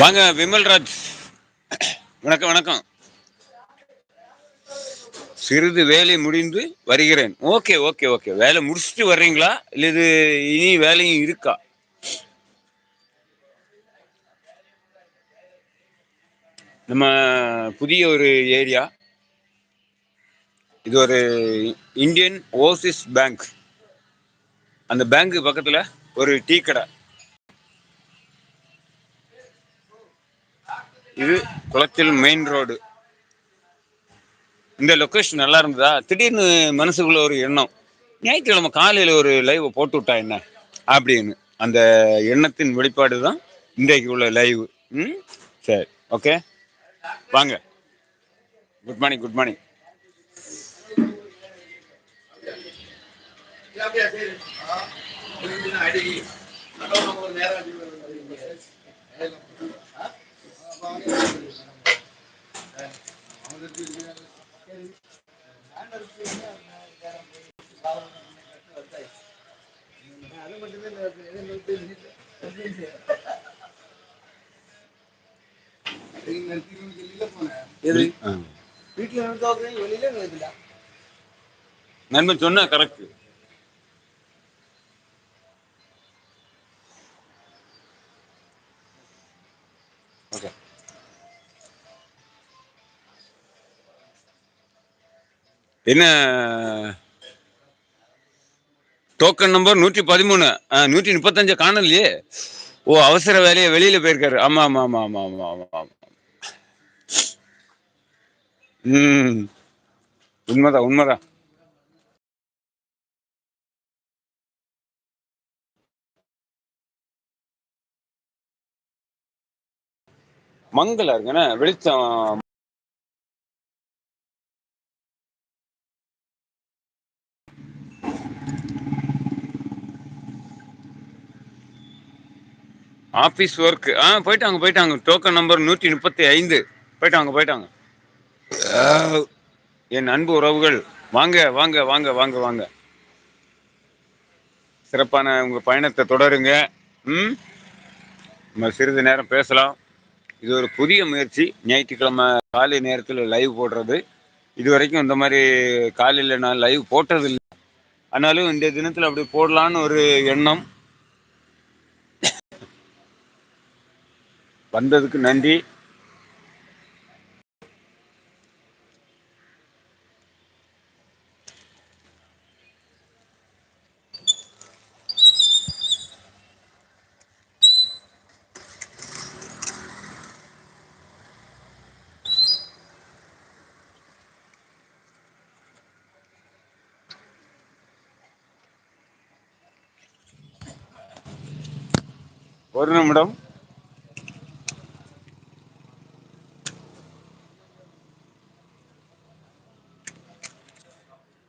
வாங்க விமல்ராஜ். வணக்கம் வணக்கம். சிறிது வேலை முடிந்து வருகிறேன். Okay okay okay. வேலை முடிச்சுட்டு வர்றீங்களா இல்ல இது இனி வேலையும் இருக்கா? நம்ம புதிய ஒரு ஏரியா. இது ஒரு இந்தியன் ஓவர்சீஸ் பேங்க். அந்த பேங்க் பக்கத்துல ஒரு டீ கடை. இது குளத்தில் மெயின் ரோடு. இந்த லொகேஷன் நல்லா இருந்ததா? திடீர்னு மனசுக்குள்ள ஒரு எண்ணம், ஞாயிற்றுக்கிழமை காலையில ஒரு லைவ் போட்டு விட்டா என்ன அப்படின்னு. அந்த எண்ணத்தின் வெளிப்பாடு தான் இன்றைக்கு உள்ள லைவ். ம், சரி, ஓகே, வாங்க. Good morning, good morning. நண்பன் சொன்ன கரெக்ட். ஓகே. என்ன டோக்கன் நம்பர் 113, 135 காணலையே. ஓ, அவசர வேலையை வெளியில போயிருக்காரு. ஆமா ஆமா ஆமா ஆமா ஆமா ஆமா ஆமா. ம், உண்மைதான் உண்மைதான். மங்களா இருக்குண்ணே வெளிச்சம். Office work. போயிட்டாங்க போயிட்டாங்க. டோக்கன் நம்பர் 135 போயிட்டாங்க போயிட்டாங்க. என் அன்பு உறவுகள், வாங்க வாங்க வாங்க வாங்க வாங்க. சிறப்பான உங்க பயணத்தை தொடருங்க. ம், நம்ம சிறிது நேரம் பேசலாம். இது ஒரு புதிய முயற்சி, ஞாயிற்றுக்கிழமை காலை நேரத்தில் லைவ் போடுறது. இது வரைக்கும் இந்த மாதிரி காலையில் நான் லைவ் போட்டது இல்லை. ஆனாலும் இந்த தினத்தில் அப்படி போடலான்னு ஒரு எண்ணம் வந்ததுக்கு நன்றி. ஒரு நிமிடம்.